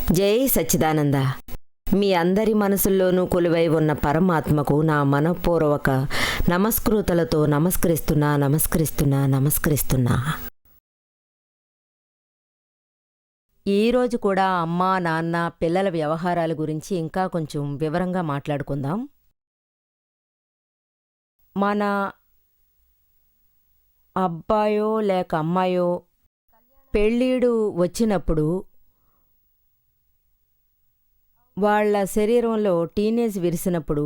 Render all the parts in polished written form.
జై సచ్చిదానంద. మీ అందరి మనసుల్లోనూ కొలువై ఉన్న పరమాత్మకు నా మనఃపూర్వక నమస్కృతులతో నమస్కరిస్తున్నా. ఈరోజు కూడా అమ్మా నాన్న పిల్లల వ్యవహారాల గురించి ఇంకా కొంచెం వివరంగా మాట్లాడుకుందాం. మన అబ్బాయో లేక అమ్మాయో పెళ్ళీడు వచ్చినప్పుడు వాళ్ళ శరీరంలో టీనేజ్ విరిసినప్పుడు,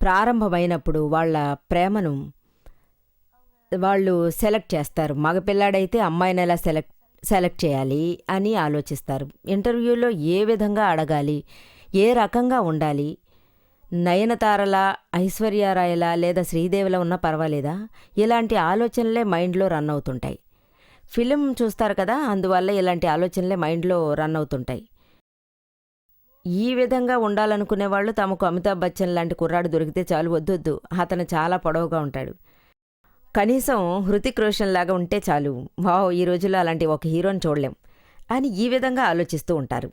ప్రారంభమైనప్పుడు వాళ్ళ ప్రేమను వాళ్ళు సెలెక్ట్ చేస్తారు. మగపిల్లాడైతే అమ్మాయిని ఎలా సెలెక్ట్ చేయాలి అని ఆలోచిస్తారు. ఇంటర్వ్యూలో ఏ విధంగా అడగాలి, ఏ రకంగా ఉండాలి, నయనతారలా, ఐశ్వర్యారాయలా లేదా శ్రీదేవిలా ఉన్నా పర్వాలేదా, ఇలాంటి ఆలోచనలే మైండ్లో రన్ అవుతుంటాయి. ఫిలిం చూస్తారు కదా, అందువల్ల ఇలాంటి ఆలోచనలే మైండ్లో రన్ అవుతుంటాయి. ఈ విధంగా ఉండాలనుకునేవాళ్ళు తమకు అమితాబ్ బచ్చన్ లాంటి కుర్రాడు దొరికితే చాలు, వద్దొద్దు అతను చాలా పొడవుగా ఉంటాడు, కనీసం హృతిక్ రోషన్ లాగా ఉంటే చాలు, వావ్ ఈ రోజుల్లో అలాంటి ఒక హీరోని చూడలేం అని ఈ విధంగా ఆలోచిస్తూ ఉంటారు.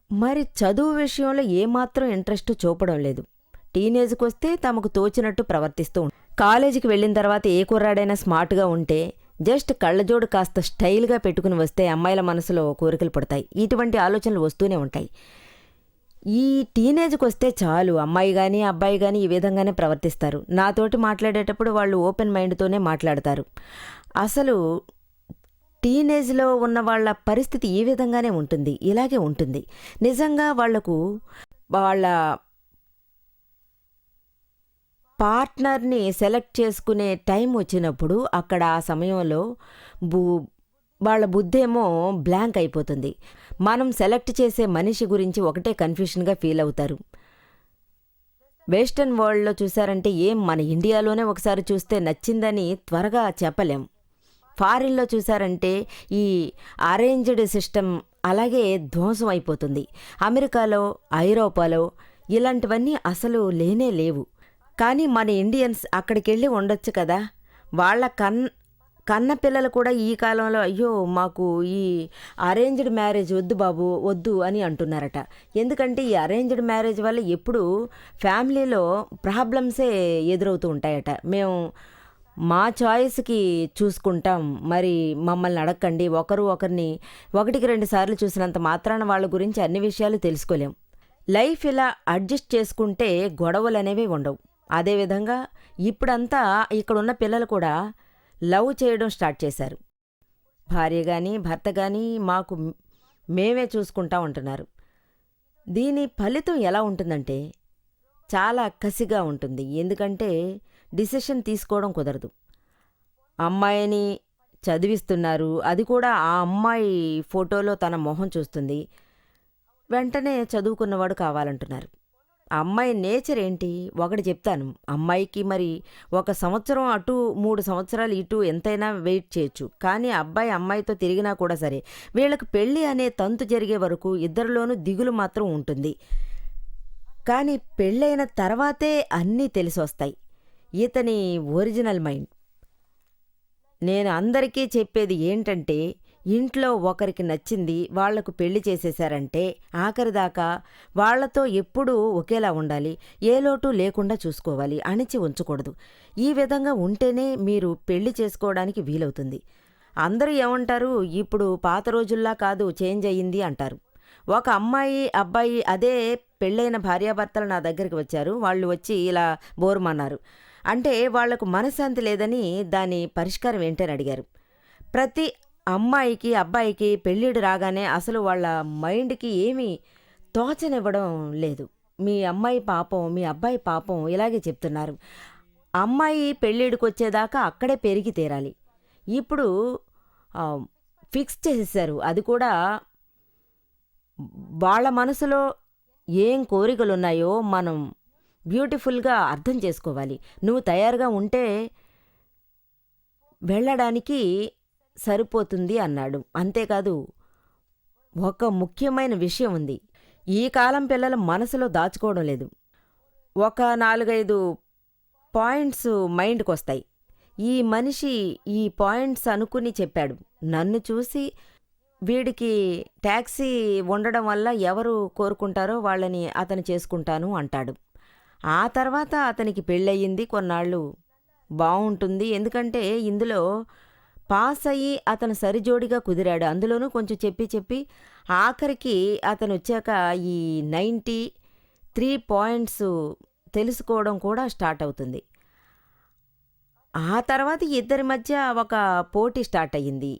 మరి చదువు విషయంలో ఏమాత్రం ఇంట్రెస్ట్ చూపడం లేదు. టీనేజ్కి వస్తే తమకు తోచినట్టు ప్రవర్తిస్తూ ఉంటారు. కాలేజీకి వెళ్ళిన తర్వాత ఏ కుర్రాడైనా స్మార్ట్గా ఉంటే జస్ట్ కళ్ళజోడు కాస్త స్టైల్గా పెట్టుకుని వస్తే అమ్మాయిల మనసులో కోరికలు పడతాయి. ఇటువంటి ఆలోచనలు వస్తూనే ఉంటాయి. ఈ టీనేజ్కి వస్తే చాలు, అమ్మాయి కానీ అబ్బాయి కానీ ఈ విధంగానే ప్రవర్తిస్తారు. నాతోటి మాట్లాడేటప్పుడు వాళ్ళు ఓపెన్ మైండ్తోనే మాట్లాడతారు. అసలు టీనేజ్లో ఉన్న వాళ్ళ పరిస్థితి ఈ విధంగానే ఉంటుంది, ఇలాగే ఉంటుంది. నిజంగా వాళ్లకు వాళ్ళ పార్ట్నర్ని సెలెక్ట్ చేసుకునే టైం వచ్చినప్పుడు అక్కడ ఆ సమయంలో వాళ్ళ బుద్ధేమో బ్లాంక్ అయిపోతుంది. మనం సెలెక్ట్ చేసే మనిషి గురించి ఒకటే కన్ఫ్యూషన్గా ఫీల్ అవుతారు. వెస్టర్న్ వరల్డ్లో చూసారంటే మన ఇండియాలోనే ఒకసారి చూస్తే నచ్చిందని త్వరగా చెప్పలేం. ఫారిన్లో చూసారంటే ఈ అరేంజ్డ్ సిస్టమ్ అలాగే ధ్వంసం అయిపోతుంది. అమెరికాలో, ఐరోపాలో ఇలాంటివన్నీ అసలు లేనే లేవు. కానీ మన ఇండియన్స్ అక్కడికి వెళ్ళి ఉండొచ్చు కదా. వాళ్ళ కన్న పిల్లలు కూడా ఈ కాలంలో అయ్యో మాకు ఈ అరేంజ్డ్ మ్యారేజ్ వద్దు బాబు వద్దు అని అంటున్నారట. ఎందుకంటే ఈ అరేంజ్డ్ మ్యారేజ్ వల్ల ఎప్పుడు ఫ్యామిలీలో ప్రాబ్లమ్సే ఎదురవుతూ ఉంటాయట. మేము మా చాయిస్కి చూసుకుంటాం, మరి మమ్మల్ని అడగండి. ఒకరిని 1-2 సార్లు చూసినంత మాత్రాన వాళ్ళ గురించి అన్ని విషయాలు తెలుసుకోలేం. లైఫ్ ఇలా అడ్జస్ట్ చేసుకుంటే గొడవలు అనేవి ఉండవు. అదేవిధంగా ఇప్పుడంతా ఇక్కడున్న పిల్లలు కూడా లవ్ చేయడం స్టార్ట్ చేశారు. భార్య కానీ భర్త కానీ మేమే చూసుకుంటా ఉంటున్నారు. దీని ఫలితం ఎలా ఉంటుందంటే చాలా కసిగా ఉంటుంది. ఎందుకంటే డిసిషన్ తీసుకోవడం కుదరదు. అమ్మాయిని చదివిస్తున్నారు, అది కూడా ఆ అమ్మాయి ఫోటోలో తన మొహం చూస్తుంది, వెంటనే చదువుకున్నవాడు కావాలంటున్నారు. అమ్మాయి నేచర్ ఏంటి ఒకటి చెప్తాను. అమ్మాయికి మరి 1 సంవత్సరం అటు 3 సంవత్సరాలు ఇటు ఎంతైనా వెయిట్ చేయొచ్చు. కానీ అబ్బాయి అమ్మాయితో తిరిగినా కూడా సరే, వీళ్ళకి పెళ్ళి అనే తంతు జరిగే వరకు ఇద్దరిలోనూ దిగులు మాత్రం ఉంటుంది. కానీ పెళ్ళైన తర్వాతే అన్నీ తెలిసొస్తాయి ఇతని ఒరిజినల్ మైండ్. నేను అందరికీ చెప్పేది ఏంటంటే, ఇంట్లో ఒకరికి నచ్చింది వాళ్లకు పెళ్లి చేసేశారంటే ఆఖరిదాకా వాళ్లతో ఎప్పుడూ ఒకేలా ఉండాలి, ఏ లోటు లేకుండా చూసుకోవాలి, అణిచి ఉంచకూడదు. ఈ విధంగా ఉంటేనే మీరు పెళ్లి చేసుకోవడానికి వీలవుతుంది. అందరూ ఏమంటారు, ఇప్పుడు పాత రోజుల్లా కాదు, చేంజ్ అయ్యింది అంటారు. ఒక అమ్మాయి అబ్బాయి అదే పెళ్ళైన భార్యాభర్తలు నా దగ్గరికి వచ్చారు. వాళ్ళు వచ్చి ఇలా బోరుమన్నారు అంటే వాళ్లకు మనశ్శాంతి లేదని దాని పరిష్కారం ఏంటని అడిగారు. ప్రతి అమ్మాయికి అబ్బాయికి పెళ్ళిడు రాగానే అసలు వాళ్ళ మైండ్కి ఏమీ తోచనివ్వడం లేదు. మీ అమ్మాయి పాపం, మీ అబ్బాయి పాపం ఇలాగే చెప్తున్నారు. అమ్మాయి పెళ్ళిడికి వచ్చేదాకా అక్కడే పెరిగి తీరాలి. ఇప్పుడు ఫిక్స్ చేసేసారు. అది కూడా వాళ్ళ మనసులో ఏం కోరికలున్నాయో మనం బ్యూటిఫుల్గా అర్థం చేసుకోవాలి. నువ్వు తయారుగా ఉంటే వెళ్ళడానికి సరిపోతుంది అన్నాడు. అంతేకాదు ఒక ముఖ్యమైన విషయం ఉంది. ఈ కాలం పిల్లల మనసులో దాచుకోవడం లేదు. ఒక 4-5 పాయింట్స్ మైండ్కి వస్తాయి. ఈ మనిషి ఈ పాయింట్స్ అనుకుని చెప్పాడు. నన్ను చూసి వీడికి టాక్సీ ఉండడం వల్ల ఎవరు కోరుకుంటారో వాళ్ళని అతను చేసుకుంటాను అంటాడు. ఆ తర్వాత అతనికి పెళ్ళయింది. కొన్నాళ్ళు బావుంటుంది. ఎందుకంటే ఇందులో పాస్ అయ్యి అతను సరిజోడిగా కుదిరాడు. అందులోనూ కొంచెం చెప్పి చెప్పి ఆఖరికి అతనొచ్చాక ఈ 93 పాయింట్స్ తెలుసుకోవడం కూడా స్టార్ట్ అవుతుంది. ఆ తర్వాత ఇద్దరి మధ్య ఒక పోటీ స్టార్ట్ అయ్యింది.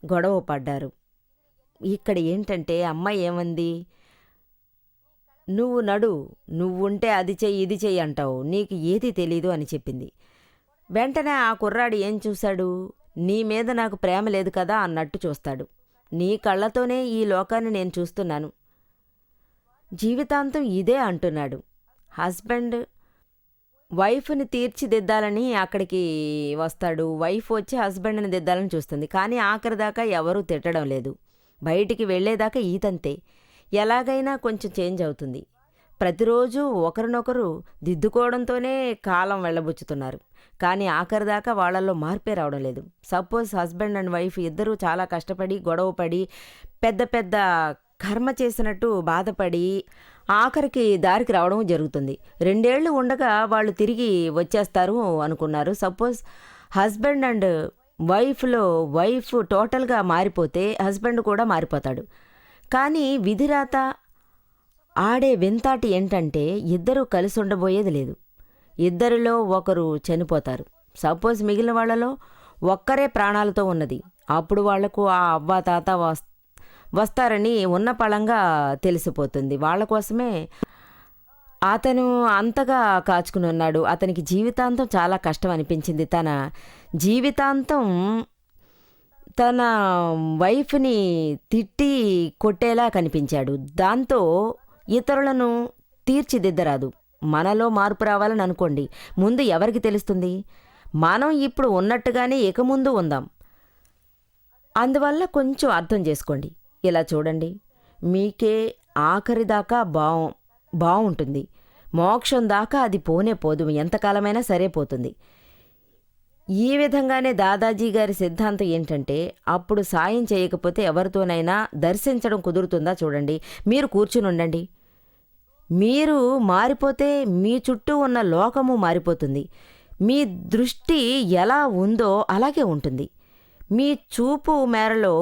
గొడవ పడ్డారు. ఇక్కడ ఏంటంటే అమ్మాయి ఏమంది, "నువ్వు నడు, నువ్వుంటే అది చెయ్యి ఇది చెయ్యి అంటావు, నీకు ఏది తెలీదు" అని చెప్పింది. వెంటనే ఆ కుర్రాడు ఏం చూశాడు, నీ మీద నాకు ప్రేమ లేదు కదా అన్నట్టు చూస్తాడు. నీ కళ్ళతోనే ఈ లోకాన్ని నేను చూస్తున్నాను, జీవితాంతం ఇదే అంటున్నాడు. హస్బెండ్ వైఫ్ని తీర్చిదిద్దాలని అక్కడికి వస్తాడు. వైఫ్ వచ్చి హస్బెండ్ని దిద్దాలని చూస్తుంది. కానీ ఆఖరిదాకా ఎవరూ తిట్టడం లేదు. బయటికి వెళ్ళేదాకా ఈతంతే. ఎలాగైనా కొంచెం చేంజ్ అవుతుంది. ప్రతిరోజు ఒకరినొకరు దిద్దుకోవడంతోనే కాలం వెళ్ళబుచ్చుతున్నారు. కానీ ఆఖరిదాకా వాళ్ళల్లో మార్పే రావడం లేదు. సపోజ్ హస్బెండ్ అండ్ వైఫ్ ఇద్దరూ చాలా కష్టపడి గొడవపడి పెద్ద పెద్ద కర్మ చేసినట్టు బాధపడి ఆఖరికి దారికి రావడం జరుగుతుంది. 2 ఏళ్ళు ఉండగా వాళ్ళు తిరిగి వచ్చేస్తారు అనుకున్నారు. సపోజ్ హస్బెండ్ అండ్ వైఫ్లో వైఫ్ టోటల్గా మారిపోతే హస్బెండ్ కూడా మారిపోతాడు. కానీ విధిరాత ఆడే వింతాటి ఏంటంటే ఇద్దరూ కలిసి ఉండబోయేది లేదు. ఇద్దరిలో ఒకరు చనిపోతారు. సపోజ్ మిగిలిన వాళ్ళలో ఒక్కరే ప్రాణాలతో ఉన్నది. అప్పుడు వాళ్లకు ఆ అవ్వ తాత వస్తారని ఉన్న పళంగా తెలిసిపోతుంది. వాళ్ళ కోసమే అతను అంతగా కాచుకుని ఉన్నాడు. అతనికి జీవితాంతం చాలా కష్టం అనిపించింది. తన జీవితాంతం తన వైఫ్ని తిట్టి కొట్టేలా కనిపించాడు. దాంతో ఇతరులను తీర్చిదిద్దరాదు. మనలో మార్పు రావాలని అనుకోండి, ముందు ఎవరికి తెలుస్తుంది? మనం ఇప్పుడు ఉన్నట్టుగానే ఇక ముందు ఉందాం. అందువల్ల కొంచెం అర్థం చేసుకోండి. ఇలా చూడండి, మీకే ఆఖరి దాకా బావుంటుంది. మోక్షం దాకా అది పోనే పోదు, ఎంతకాలమైనా సరే పోతుంది. ఈ విధంగానే దాదాజీ గారి సిద్ధాంతం ఏంటంటే, అప్పుడు సాయం చేయకపోతే ఎవరితోనైనా దర్శించడం కుదురుతుందా చూడండి. మీరు కూర్చుని ఉండండి. మీరు మారిపోతే మీ చుట్టూ ఉన్న లోకము మారిపోతుంది. మీ దృష్టి ఎలా ఉందో అలాగే ఉంటుంది. మీ చూపు మేరలో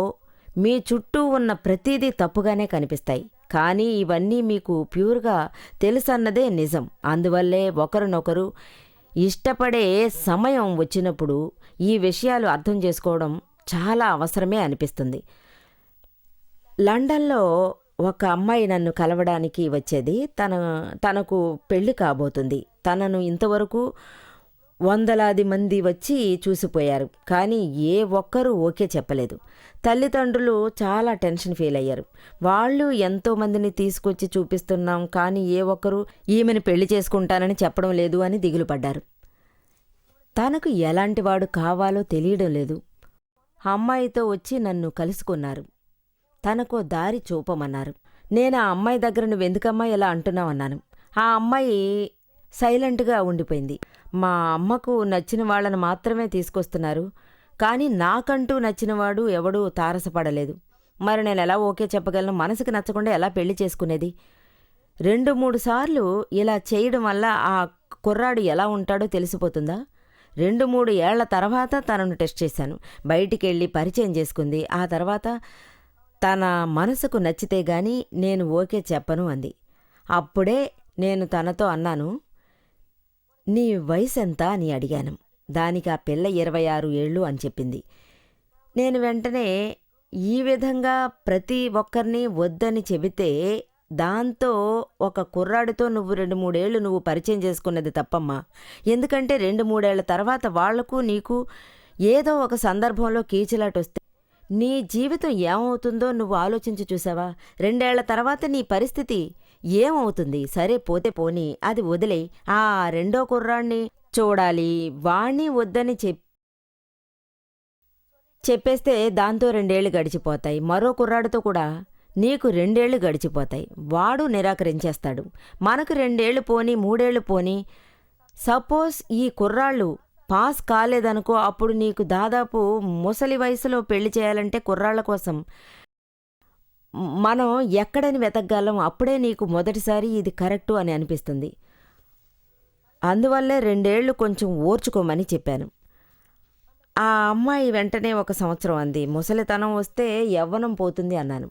మీ చుట్టూ ఉన్న ప్రతిదీ తప్పుగానే కనిపిస్తాయి. కానీ ఇవన్నీ మీకు ప్యూర్గా తెలుసన్నదే నిజం. అందువల్లే ఒకరినొకరు ఇష్టపడే సమయం వచ్చినప్పుడు ఈ విషయాలు అర్థం చేసుకోవడం చాలా అవసరమే అనిపిస్తుంది. లండన్లో ఒక అమ్మాయి నన్ను కలవడానికి వచ్చేది. తనకు పెళ్లి కాబోతుంది. తనను ఇంతవరకు వందలాది మంది వచ్చి చూసిపోయారు. కానీ ఏ ఒక్కరూ ఓకే చెప్పలేదు. తల్లిదండ్రులు చాలా టెన్షన్ ఫీల్ అయ్యారు. వాళ్ళు ఎంతోమందిని తీసుకొచ్చి చూపిస్తున్నాం, కానీ ఏ ఒక్కరూ ఈమెను పెళ్లి చేసుకుంటానని చెప్పడం లేదు అని దిగులు పడ్డారు. తనకు ఎలాంటివాడు కావాలో తెలియడం లేదు. అమ్మాయితో వచ్చి నన్ను కలుసుకున్నారు. తనకో దారి చూపమన్నారు. నేను ఆ అమ్మాయి దగ్గర నువ్వెందుకమ్మా ఇలా అంటున్నావన్నాను. ఆ అమ్మాయి సైలెంట్గా ఉండిపోయింది. మా అమ్మకు నచ్చిన వాళ్ళను మాత్రమే తీసుకొస్తున్నారు, కానీ నాకంటూ నచ్చినవాడు ఎవడూ తారసపడలేదు. మరి నేను ఎలా ఓకే చెప్పగలను? మనసుకు నచ్చకుండా ఎలా పెళ్లి చేసుకునేది? 2-3 సార్లు ఇలా చేయడం వల్ల ఆ కుర్రాడు ఎలా ఉంటాడో తెలిసిపోతుందా? 2-3 ఏళ్ల తర్వాత తనను టెస్ట్ చేశాను. బయటికెళ్ళి పరిచయం చేసుకుంది. ఆ తర్వాత తన మనసుకు నచ్చితే గాని నేను ఓకే చెప్పను అంది. అప్పుడే నేను తనతో అన్నాను, నీ వయసెంత అని అడిగాను. దానికి ఆ పిల్ల 26 ఏళ్ళు అని చెప్పింది. నేను వెంటనే ఈ విధంగా ప్రతి ఒక్కరిని వద్దని చెబితే దాంతో ఒక కుర్రాడితో నువ్వు 2-3 ఏళ్ళు నువ్వు పరిచయం చేసుకున్నది తప్పమ్మా. ఎందుకంటే 2-3 ఏళ్ల తర్వాత వాళ్లకు నీకు ఏదో ఒక సందర్భంలో కీచులాటొస్తే నీ జీవితం ఏమవుతుందో నువ్వు ఆలోచించి చూసావా? 2 ఏళ్ల తర్వాత నీ పరిస్థితి ఏమవుతుంది? సరే పోతే పోనీ, అది వదిలే. ఆ రెండో కుర్రాణ్ణి చూడాలి, వాణ్ణి వద్దని చెప్పేస్తే దాంతో 2 ఏళ్ళు గడిచిపోతాయి. మరో కుర్రాడితో కూడా నీకు 2 ఏళ్ళు గడిచిపోతాయి. వాడు నిరాకరించేస్తాడు. మనకు 2 ఏళ్ళు పోని 3 ఏళ్ళు పోని, సపోజ్ ఈ కుర్రాళ్ళు పాస్ కాలేదనుకో, అప్పుడు నీకు దాదాపు ముసలి వయసులో పెళ్లి చేయాలంటే కుర్రాళ్ల కోసం మనం ఎక్కడని వెతకగలం, అప్పుడే నీకు మొదటిసారి ఇది కరెక్టు అని అనిపిస్తుంది. అందువల్లే 2 ఏళ్ళు కొంచెం ఓర్చుకోమని చెప్పాను. ఆ అమ్మాయి వెంటనే 1 సంవత్సరం అంది. ముసలితనం వస్తే యవ్వనం పోతుంది అన్నాను.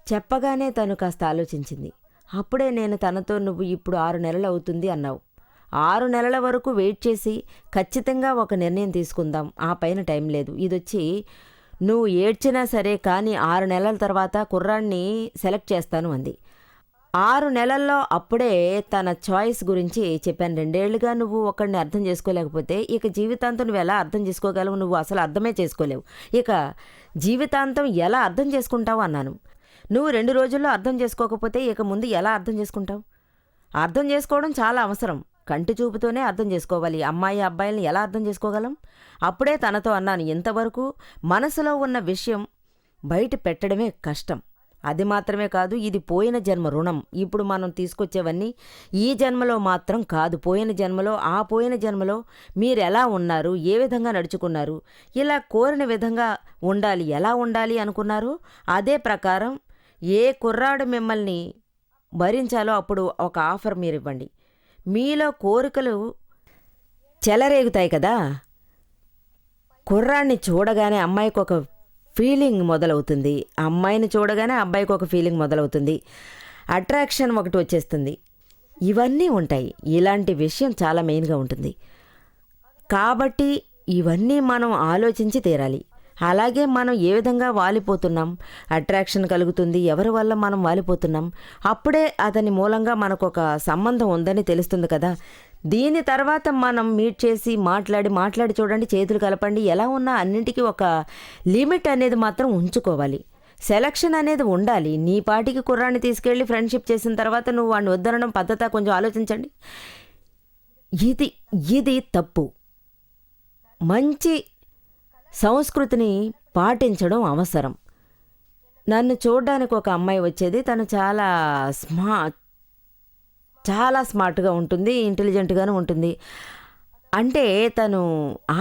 చెప్పగానే తను కాస్త ఆలోచించింది. అప్పుడే నేను తనతో నువ్వు ఇప్పుడు 6 నెలలు అవుతుంది అన్నావు. 6 నెలల వరకు వెయిట్ చేసి ఖచ్చితంగా ఒక నిర్ణయం తీసుకుందాం, ఆ పైన టైం లేదు. ఇదొచ్చి నువ్వు ఏడ్చినా సరే కానీ 6 నెలల తర్వాత కుర్రాన్ని సెలెక్ట్ చేస్తాను అంది. 6 నెలల్లో అప్పుడే తన చాయిస్ గురించి చెప్పాను. 2 ఏళ్లుగా నువ్వు ఒకడిని అర్థం చేసుకోలేకపోతే ఇక జీవితాంతం నువ్వు ఎలా అర్థం చేసుకోగలవు? నువ్వు అసలు అర్థమే చేసుకోలేవు. ఇక జీవితాంతం ఎలా అర్థం చేసుకుంటావు అన్నాను. నువ్వు 2 రోజుల్లో అర్థం చేసుకోకపోతే ఇక ముందు ఎలా అర్థం చేసుకుంటావు? అర్థం చేసుకోవడం చాలా అవసరం. కంటి చూపుతోనే అర్థం చేసుకోవాలి. అమ్మాయి అబ్బాయిల్ని ఎలా అర్థం చేసుకోగలం? అప్పుడే తనతో అన్నాను, ఇంతవరకు మనసులో ఉన్న విషయం బయట పెట్టడమే కష్టం. అది మాత్రమే కాదు, ఇది పోయిన జన్మ రుణం. ఇప్పుడు మనం తీసుకొచ్చేవన్నీ ఈ జన్మలో మాత్రం కాదు, పోయిన జన్మలో, ఆ పోయిన జన్మలో మీరు ఎలా ఉన్నారు, ఏ విధంగా నడుచుకున్నారు, ఇలా కోరిన విధంగా ఉండాలి, ఎలా ఉండాలి అనుకున్నారు అదే ప్రకారం ఏ కుర్రాడు మిమ్మల్ని భరించాలో అప్పుడు ఒక ఆఫర్ మీరు ఇవ్వండి. మీలో కోరికలు చెలరేగుతాయి కదా. కుర్రాన్ని చూడగానే అమ్మాయికి ఒక ఫీలింగ్ మొదలవుతుంది, అమ్మాయిని చూడగానే అబ్బాయికి ఒక ఫీలింగ్ మొదలవుతుంది, అట్రాక్షన్ ఒకటి వచ్చేస్తుంది. ఇవన్నీ ఉంటాయి. ఇలాంటి విషయం చాలా మెయిన్గా ఉంటుంది. కాబట్టి ఇవన్నీ మనం ఆలోచించి తీరాలి. అలాగే మనం ఏ విధంగా వాలిపోతున్నాం, అట్రాక్షన్ కలుగుతుంది, ఎవరి వల్ల మనం వాలిపోతున్నాం, అప్పుడే అతని మూలంగా మనకు ఒక సంబంధం ఉందని తెలుస్తుంది కదా. దీని తర్వాత మనం మీట్ చేసి మాట్లాడి చూడండి, చేతులు కలపండి, ఎలా ఉన్నా అన్నింటికీ ఒక లిమిట్ అనేది మాత్రం ఉంచుకోవాలి. సెలక్షన్ అనేది ఉండాలి. నీ పాటికి కుర్రాన్ని తీసుకెళ్ళి ఫ్రెండ్షిప్ చేసిన తర్వాత నువ్వు వాడిని వద్దనడం పద్ధత కొంచెం ఆలోచించండి. ఇది తప్పు. మంచి సంస్కృతిని పాటించడం అవసరం. నన్ను చూడడానికి ఒక అమ్మాయి వచ్చేది. తను చాలా స్మార్ట్గా ఉంటుంది, ఇంటెలిజెంట్గాను ఉంటుంది. అంటే తను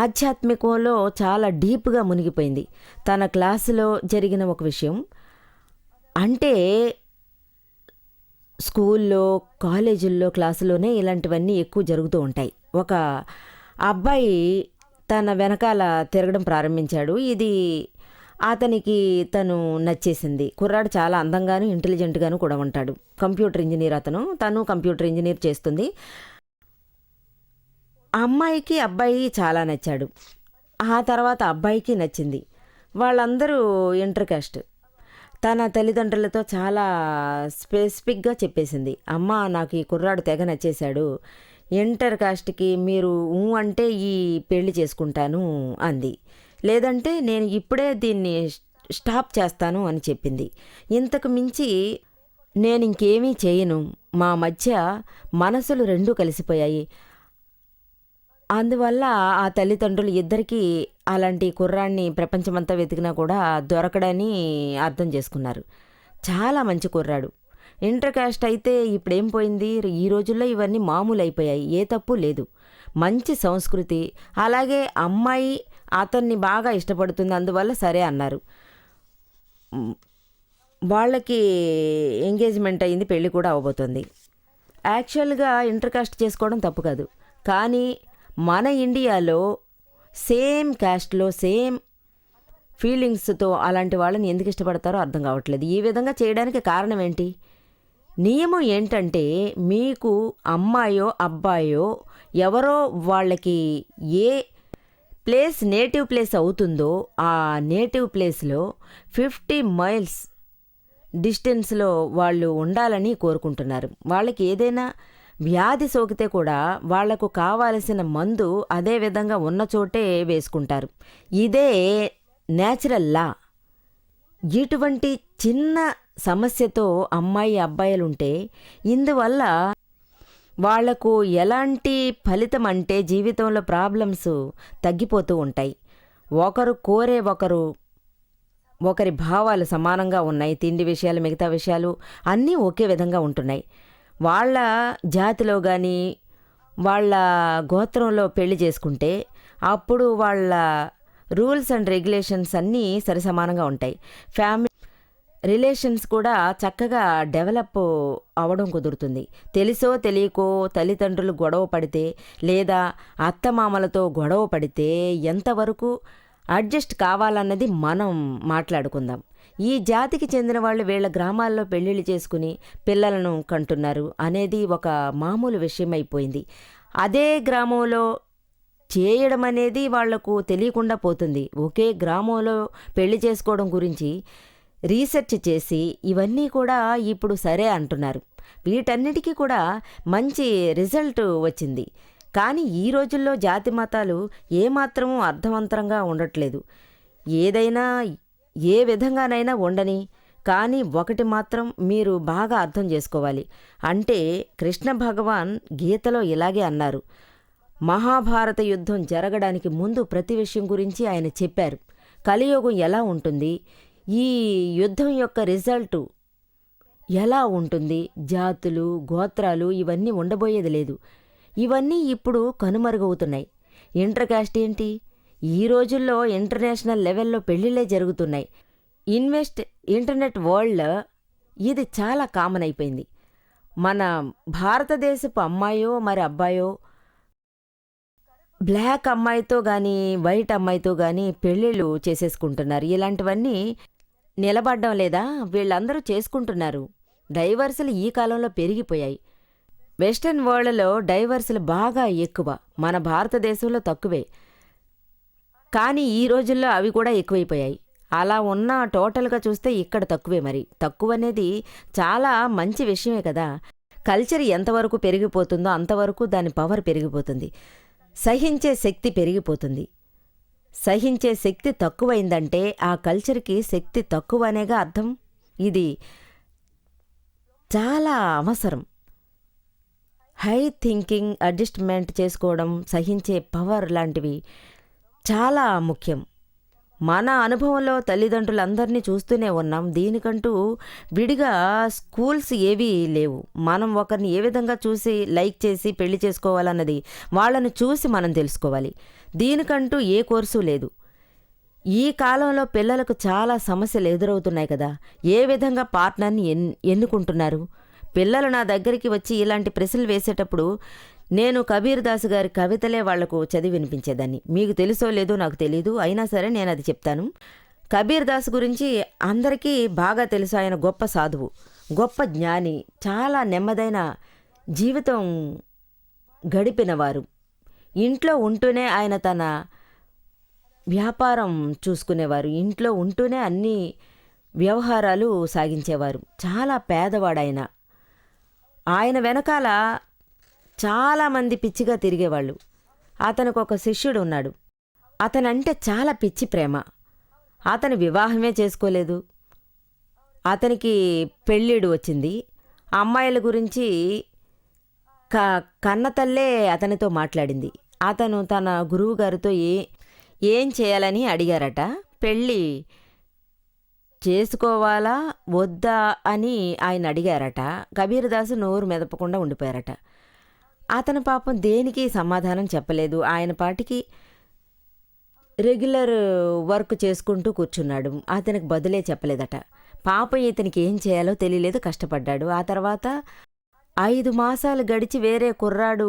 ఆధ్యాత్మికంలో చాలా డీప్గా మునిగిపోయింది. తన క్లాసులో జరిగిన ఒక విషయం అంటే స్కూల్లో, కాలేజీల్లో, క్లాసులోనే ఇలాంటివన్నీ ఎక్కువ జరుగుతూ ఉంటాయి. ఒక అబ్బాయి తన వెనకాల తిరగడం ప్రారంభించాడు. ఇది అతనికి తను నచ్చేసింది. కుర్రాడు చాలా అందంగాను ఇంటెలిజెంట్గాను కూడా ఉంటాడు. కంప్యూటర్ ఇంజనీర్ తను కంప్యూటర్ ఇంజనీర్ చేస్తుంది. అమ్మాయికి అబ్బాయి చాలా నచ్చాడు. ఆ తర్వాత అబ్బాయికి నచ్చింది. వాళ్ళందరూ ఇంటర్ కాస్ట్. తన తల్లిదండ్రులతో చాలా స్పెసిఫిక్గా చెప్పేసింది, అమ్మ నాకు ఈ కుర్రాడు తెగ నచ్చేశాడు, ఇంటర్ కాస్ట్కి మీరు అంటే ఈ పెళ్లి చేసుకుంటాను అంది. లేదంటే నేను ఇప్పుడే దీన్ని స్టాప్ చేస్తాను అని చెప్పింది. ఇంతకు మించి నేను ఇంకేమీ చేయను, మా మధ్య మనసులు రెండూ కలిసిపోయాయి. అందువల్ల ఆ తల్లిదండ్రులు ఇద్దరికీ అలాంటి కుర్రాన్ని ప్రపంచమంతా వెతికినా కూడా దొరకడని అర్థం చేసుకున్నారు. చాలా మంచి కుర్రాడు. ఇంటర్ కాస్ట్ అయితే ఇప్పుడేం పోయింది, ఈ రోజుల్లో ఇవన్నీ మామూలు అయిపోయాయి, ఏ తప్పు లేదు. మంచి సంస్కృతి. అలాగే అమ్మాయి అతన్ని బాగా ఇష్టపడుతుంది, అందువల్ల సరే అన్నారు. వాళ్ళకి ఎంగేజ్మెంట్ అయింది, పెళ్ళి కూడా అవ్వబోతుంది. యాక్చువల్గా ఇంటర్ కాస్ట్ చేసుకోవడం తప్పు కాదు, కానీ మన ఇండియాలో సేమ్ క్యాస్ట్లో సేమ్ ఫీలింగ్స్తో అలాంటి వాళ్ళని ఎందుకు ఇష్టపడతారో అర్థం కావట్లేదు. ఈ విధంగా చేయడానికి కారణం ఏంటి? నియమం ఏంటంటే మీకు అమ్మాయో అబ్బాయో ఎవరో వాళ్ళకి ఏ ప్లేస్ నేటివ్ ప్లేస్ అవుతుందో ఆ నేటివ్ ప్లేస్లో 50 మైల్స్ డిస్టెన్స్లో వాళ్ళు ఉండాలని కోరుకుంటున్నారు. వాళ్ళకి ఏదైనా వ్యాధి సోకితే కూడా వాళ్లకు కావాల్సిన మందు అదే విధంగా ఉన్న చోటే వేసుకుంటారు. ఇదే నేచురల్ లా. ఇటువంటి చిన్న సమస్యతో అమ్మాయి అబ్బాయిలుంటే ఇందువల్ల వాళ్లకు ఎలాంటి ఫలితం అంటే జీవితంలో ప్రాబ్లమ్స్ తగ్గిపోతూ ఉంటాయి. ఒకరు కోరే ఒకరి భావాలు సమానంగా ఉన్నాయి. తిండి విషయాలు, మిగతా విషయాలు అన్నీ ఒకే విధంగా ఉంటున్నాయి. వాళ్ళ జాతిలో కానీ వాళ్ళ గోత్రంలో పెళ్లి చేసుకుంటే అప్పుడు వాళ్ళ రూల్స్ అండ్ రెగ్యులేషన్స్ అన్నీ సరిసమానంగా ఉంటాయి. రిలేషన్స్ కూడా చక్కగా డెవలప్ అవ్వడం కుదురుతుంది. తెలిసో తెలియకో తల్లిదండ్రులు గొడవ పడితే లేదా అత్తమామలతో గొడవ పడితే ఎంతవరకు అడ్జస్ట్ కావాలన్నది మనం మాట్లాడుకుందాం. ఈ జాతికి చెందిన వాళ్ళు వీళ్ళ గ్రామాల్లో పెళ్ళిళ్ళు చేసుకుని పిల్లలను కంటున్నారు అనేది ఒక మామూలు విషయం అయిపోయింది. అదే గ్రామంలో చేయడం అనేది వాళ్లకు తెలియకుండా పోతుంది. ఒకే గ్రామంలో పెళ్లి చేసుకోవడం గురించి రీసెర్చ్ చేసి ఇవన్నీ కూడా ఇప్పుడు సరే అంటున్నారు. వీటన్నిటికీ కూడా మంచి రిజల్ట్ వచ్చింది. కానీ ఈ రోజుల్లో జాతి మతాలు ఏమాత్రమూ అర్థవంతంగా ఉండట్లేదు. ఏదైనా ఏ విధంగానైనా ఉండని, కానీ ఒకటి మాత్రం మీరు బాగా అర్థం చేసుకోవాలి. అంటే కృష్ణ భగవాన్ గీతలో ఇలాగే అన్నారు. మహాభారత యుద్ధం జరగడానికి ముందు ప్రతి విషయం గురించి ఆయన చెప్పారు. కలియుగం ఎలా ఉంటుంది, ఈ యుద్ధం యొక్క రిజల్టు ఎలా ఉంటుంది, జాతులు గోత్రాలు ఇవన్నీ ఉండబోయేది లేదు. ఇవన్నీ ఇప్పుడు కనుమరుగవుతున్నాయి. ఇంటర్ కాస్ట్ ఏంటి, ఈ రోజుల్లో ఇంటర్నేషనల్ లెవెల్లో పెళ్ళిళ్ళే జరుగుతున్నాయి. ఇంటర్నెట్ వరల్డ్ ఇది చాలా కామన్ అయిపోయింది. మన భారతదేశపు అమ్మాయో మరి అబ్బాయో బ్లాక్ అమ్మాయితో కానీ వైట్ అమ్మాయితో కానీ పెళ్ళిళ్ళు చేసేసుకుంటున్నారు. ఇలాంటివన్నీ నిలబడ్డం లేదా, వీళ్ళందరూ చేసుకుంటున్నారు. డైవర్సులు ఈ కాలంలో పెరిగిపోయాయి. వెస్టర్న్ వరల్డ్లో డైవర్సులు బాగా ఎక్కువ, మన భారతదేశంలో తక్కువే. కానీ ఈ రోజుల్లో అవి కూడా ఎక్కువైపోయాయి. అలా ఉన్న టోటల్గా చూస్తే ఇక్కడ తక్కువే. మరి తక్కువ అనేది చాలా మంచి విషయమే కదా. కల్చర్ ఎంతవరకు పెరిగిపోతుందో అంతవరకు దాని పవర్ పెరిగిపోతుంది, సహించే శక్తి పెరిగిపోతుంది. సహించే శక్తి తక్కువైందంటే ఆ కల్చర్కి శక్తి తక్కువ అనేగా అర్థం. ఇది చాలా అవసరం. హై థింకింగ్, అడ్జస్ట్మెంట్ చేసుకోవడం, సహించే పవర్ లాంటివి చాలా ముఖ్యం. మన అనుభవంలో తల్లిదండ్రులందరినీ చూస్తూనే ఉన్నాం. దీనికంటూ విడిగా స్కూల్స్ ఏవీ లేవు. మనం ఒకరిని ఏ విధంగా చూసి లైక్ చేసి పెళ్లి చేసుకోవాలన్నది వాళ్ళను చూసి మనం తెలుసుకోవాలి. దీనికంటూ ఏ కోర్సు లేదు. ఈ కాలంలో పిల్లలకు చాలా సమస్యలు ఎదురవుతున్నాయి కదా. ఏ విధంగా పార్ట్నర్ని ఎన్నుకుంటున్నారు? పిల్లలు నా దగ్గరికి వచ్చి ఇలాంటి ప్రశ్నలు వేసేటప్పుడు నేను కబీర్ దాస్ గారి కవితలే వాళ్లకు చదివి వినిపించేదాన్ని. మీకు తెలుసో లేదో నాకు తెలీదు, అయినా సరే నేను అది చెప్తాను. కబీర్ దాస్ గురించి అందరికీ బాగా తెలుసు. ఆయన గొప్ప సాధువు, గొప్ప జ్ఞాని, చాలా నెమ్మదైన జీవితం గడిపినవారు. ఇంట్లో ఉంటూనే ఆయన తన వ్యాపారం చూసుకునేవారు. ఇంట్లో ఉంటూనే అన్ని వ్యవహారాలు సాగించేవారు. చాలా పేదవాడాయన. ఆయన వెనకాల చాలామంది పిచ్చిగా తిరిగేవాళ్ళు. అతనికి ఒక శిష్యుడు ఉన్నాడు. అతనంటే చాలా పిచ్చి ప్రేమ. అతను వివాహమే చేసుకోలేదు. అతనికి పెళ్ళిడు వచ్చింది. అమ్మాయిల గురించి కన్నతల్లే అతనితో మాట్లాడింది. అతను తన గురువుగారితో ఏం చేయాలని అడిగారట. పెళ్ళి చేసుకోవాలా వద్దా అని ఆయన అడిగారట. కబీర్దాసు నోరు మెదపకుండా ఉండిపోయారట. అతను పాపం దేనికి సమాధానం చెప్పలేదు. ఆయన పాటికి రెగ్యులర్ వర్క్ చేసుకుంటూ కూర్చున్నాడు. అతనికి బదులే చెప్పలేదట. పాపం ఇతనికి ఏం చేయాలో తెలియలేదు, కష్టపడ్డాడు. ఆ తర్వాత 5 మాసాలు గడిచి వేరే కుర్రాడు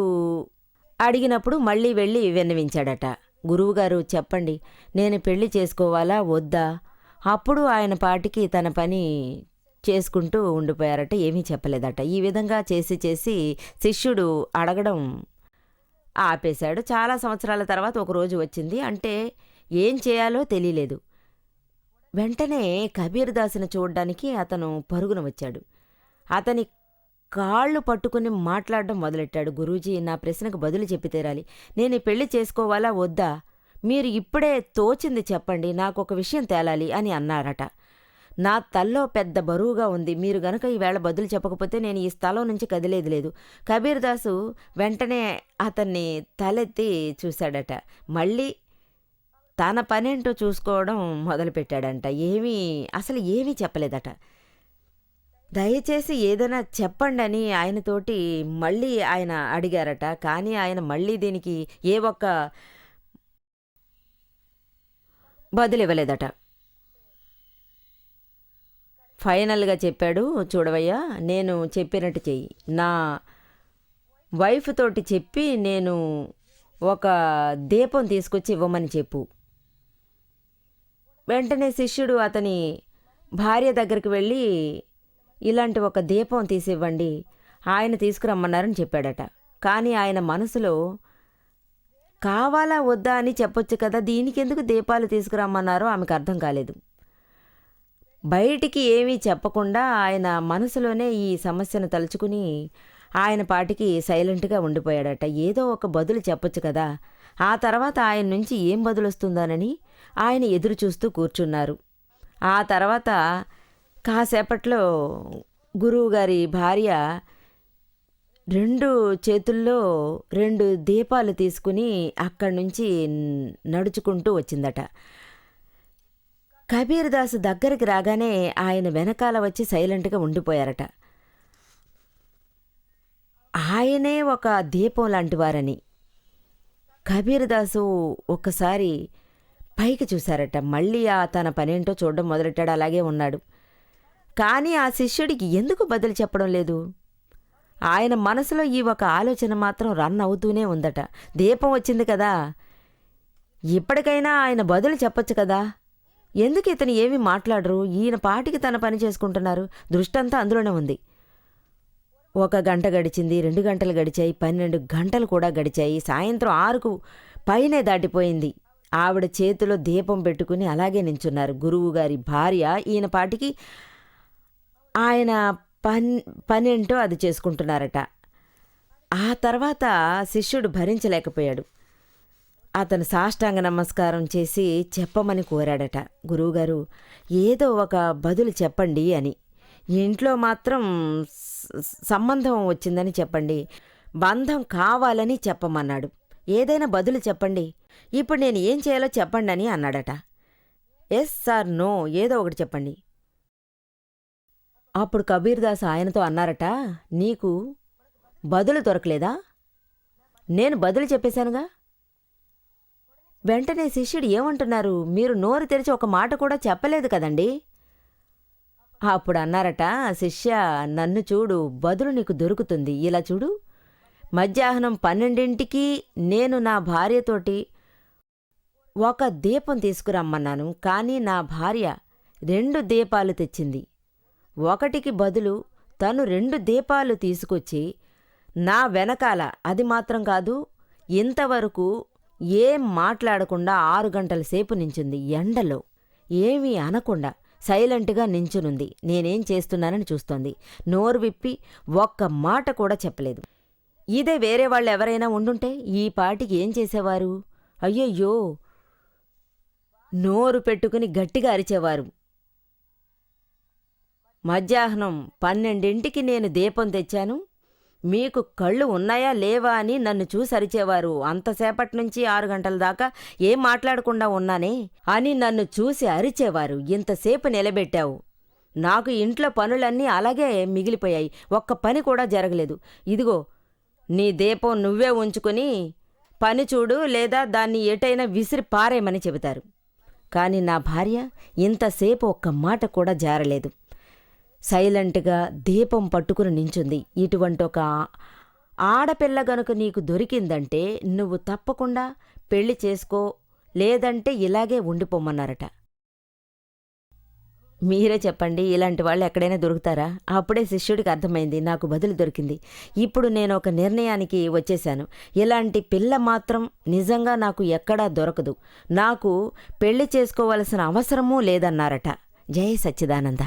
అడిగినప్పుడు మళ్ళీ వెళ్ళి విన్నవించాడట. గురువుగారు చెప్పండి, నేను పెళ్లి చేసుకోవాలా వద్దా? అప్పుడు ఆయన పాటికి తన పని చేసుకుంటూ ఉండిపోయారట. ఏమీ చెప్పలేదట. ఈ విధంగా చేసి శిష్యుడు అడగడం ఆపేశాడు. చాలా సంవత్సరాల తర్వాత ఒకరోజు వచ్చింది. అంటే ఏం చేయాలో తెలియలేదు. వెంటనే కబీర్ దాసుని చూడ్డానికి అతను పరుగున వచ్చాడు. అతని కాళ్ళు పట్టుకుని మాట్లాడడం మొదలెట్టాడు. గురూజీ, నా ప్రశ్నకు బదులు చెప్పి తీరాలి. నేను పెళ్లి చేసుకోవాలా వద్దా? మీరు ఇప్పుడే తోచింది చెప్పండి, నాకు ఒక విషయం తేలాలి అని అన్నారట. నా తల్లో పెద్ద బరువుగా ఉంది. మీరు గనక ఈవేళ బదులు చెప్పకపోతే నేను ఈ స్థలం నుంచి కదిలేదు లేదు. కబీర్ దాసు వెంటనే అతన్ని తలెత్తి చూశాడట. మళ్ళీ తన పనేంటో చూసుకోవడం మొదలుపెట్టాడంట. అసలు ఏమీ చెప్పలేదట. దయచేసి ఏదైనా చెప్పండి అని ఆయనతోటి మళ్ళీ ఆయన అడిగారట. కానీ ఆయన మళ్ళీ దీనికి ఏ ఒక్క బదులివ్వలేదట. ఫైనల్గా చెప్పాడు, చూడవయ్యా నేను చెప్పినట్టు చెయ్యి. నా వైఫ్ తోటి చెప్పి నేను ఒక దీపం తీసుకొచ్చి ఇవ్వమని చెప్పు. వెంటనే శిష్యుడు అతని భార్య దగ్గరికి వెళ్ళి ఇలాంటి ఒక దీపం తీసివ్వండి, ఆయన తీసుకురమ్మన్నారని చెప్పాడట. కానీ ఆయన మనసులో కావాలా వద్దా అని చెప్పొచ్చు కదా, దీనికెందుకు దీపాలు తీసుకురమ్మన్నారో ఆమెకు అర్థం కాలేదు. బయటికి ఏమీ చెప్పకుండా ఆయన మనసులోనే ఈ సమస్యను తలుచుకుని ఆయన పాటికి సైలెంట్గా ఉండిపోయాడట. ఏదో ఒక బదులు చెప్పొచ్చు కదా. ఆ తర్వాత ఆయన నుంచి ఏం బదులు వస్తుందోనని ఆయన ఎదురు చూస్తూ కూర్చున్నారు. ఆ తర్వాత కాసేపట్లో గురువుగారి భార్య 2 చేతుల్లో 2 దీపాలు తీసుకుని అక్కడి నుంచి నడుచుకుంటూ వచ్చిందట. కబీర్ దాసు దగ్గరికి రాగానే ఆయన వెనకాల వచ్చి సైలెంట్గా ఉండిపోయారట. ఆయనే ఒక దీపం లాంటివారని కబీర్ దాసు ఒక్కసారి పైకి చూశారట. మళ్ళీ తన పనేంటో చూడడం మొదలెట్టాడు. అలాగే ఉన్నాడు. కానీ ఆ శిష్యుడికి ఎందుకు బదులు చెప్పడం లేదు? ఆయన మనసులో ఈ ఒక ఆలోచన మాత్రం రన్ అవుతూనే ఉందట. దీపం వచ్చింది కదా, ఇప్పటికైనా ఆయన బదులు చెప్పొచ్చు కదా. ఎందుకు ఇతను ఏమీ మాట్లాడరు? ఈయన పాటికి తన పని చేసుకుంటున్నారు. దృష్టంతా అందులోనే ఉంది. 1 గంట గడిచింది, 2 గంటలు గడిచాయి, 12 గంటలు కూడా గడిచాయి. సాయంత్రం 6కు పైనే దాటిపోయింది. ఆవిడ చేతిలో దీపం పెట్టుకుని అలాగే నించున్నారు. గురువుగారి భార్య ఈయన పాటికి ఆయన పనేంటో అది చేసుకుంటున్నారట. ఆ తర్వాత శిష్యుడు భరించలేకపోయాడు. అతను సాష్టాంగ నమస్కారం చేసి చెప్పమని కోరాడట. గురువుగారు, ఏదో ఒక బదులు చెప్పండి అని. ఇంట్లో మాత్రం సంబంధం వచ్చిందని చెప్పండి, బంధం కావాలని చెప్పమన్నాడు. ఏదైనా బదులు చెప్పండి, ఇప్పుడు నేను ఏం చేయాలో చెప్పండి అని అన్నాడట. ఎస్ సార్ నో ఏదో ఒకటి చెప్పండి. అప్పుడు కబీర్ దాస్ ఆయనతో అన్నారట, నీకు బదులు దొరకలేదా? నేను బదులు చెప్పేశానుగా. వెంటనే శిష్యుడు ఏమంటున్నారు, మీరు నోరు తెరిచి ఒక మాట కూడా చెప్పలేదు కదండి. అప్పుడు అన్నారట, శిష్య నన్ను చూడు, బదులు నీకు దొరుకుతుంది. ఇలా చూడు, మధ్యాహ్నం 12ంటికి నేను నా భార్యతోటి ఒక దీపం తీసుకురమ్మన్నాను. కానీ నా భార్య 2 దీపాలు తెచ్చింది. ఒకటికి బదులు తను 2 దీపాలు తీసుకొచ్చి నా వెనకాల, అది మాత్రం కాదు, ఇంతవరకు ఏం మాట్లాడకుండా 6 గంటల సేపు నించుంది. ఎండలో ఏమీ అనకుండా సైలెంట్గా నించునుంది. నేనేం చేస్తున్నానని చూస్తోంది. నోరు విప్పి ఒక్క మాట కూడా చెప్పలేదు. ఇదే వేరే వాళ్ళు ఎవరైనా ఉండుంటే ఈ పాటికి ఏం చేసేవారు? అయ్యయ్యో, నోరు పెట్టుకుని గట్టిగా అరిచేవారు. మధ్యాహ్నం 12ంటికి నేను దీపం తెచ్చాను, మీకు కళ్ళు ఉన్నాయా లేవా అని నన్ను చూసి అరిచేవారు. అంతసేపటి నుంచి 6 గంటల దాకా ఏం మాట్లాడకుండా ఉన్నానే అని నన్ను చూసి అరిచేవారు. ఇంతసేపు నిలబెట్టావు. నాకు ఇంట్లో పనులన్నీ అలాగే మిగిలిపోయాయి. ఒక్క పని కూడా జరగలేదు. ఇదిగో నీ దీపం నువ్వే ఉంచుకుని పని చూడు, లేదా దాన్ని ఎటైనా విసిరి పారేయమని చెబుతారు. కానీ నా భార్య ఇంతసేపు ఒక్క మాట కూడా జారలేదు. సైలెంట్గా దీపం పట్టుకుని నించుంది. ఇటువంటి ఒక ఆడపిల్ల గనుక నీకు దొరికిందంటే నువ్వు తప్పకుండా పెళ్లి చేసుకో, లేదంటే ఇలాగే ఉండిపోమన్నారట. మీరే చెప్పండి, ఇలాంటి వాళ్ళు ఎక్కడైనా దొరుకుతారా? అప్పుడే శిష్యుడికి అర్థమైంది, నాకు బదులు దొరికింది. ఇప్పుడు నేను ఒక నిర్ణయానికి వచ్చేశాను. ఇలాంటి పిల్ల మాత్రం నిజంగా నాకు ఎక్కడా దొరకదు. నాకు పెళ్లి చేసుకోవలసిన అవసరమూ లేదన్నారట. జై సచ్చిదానంద.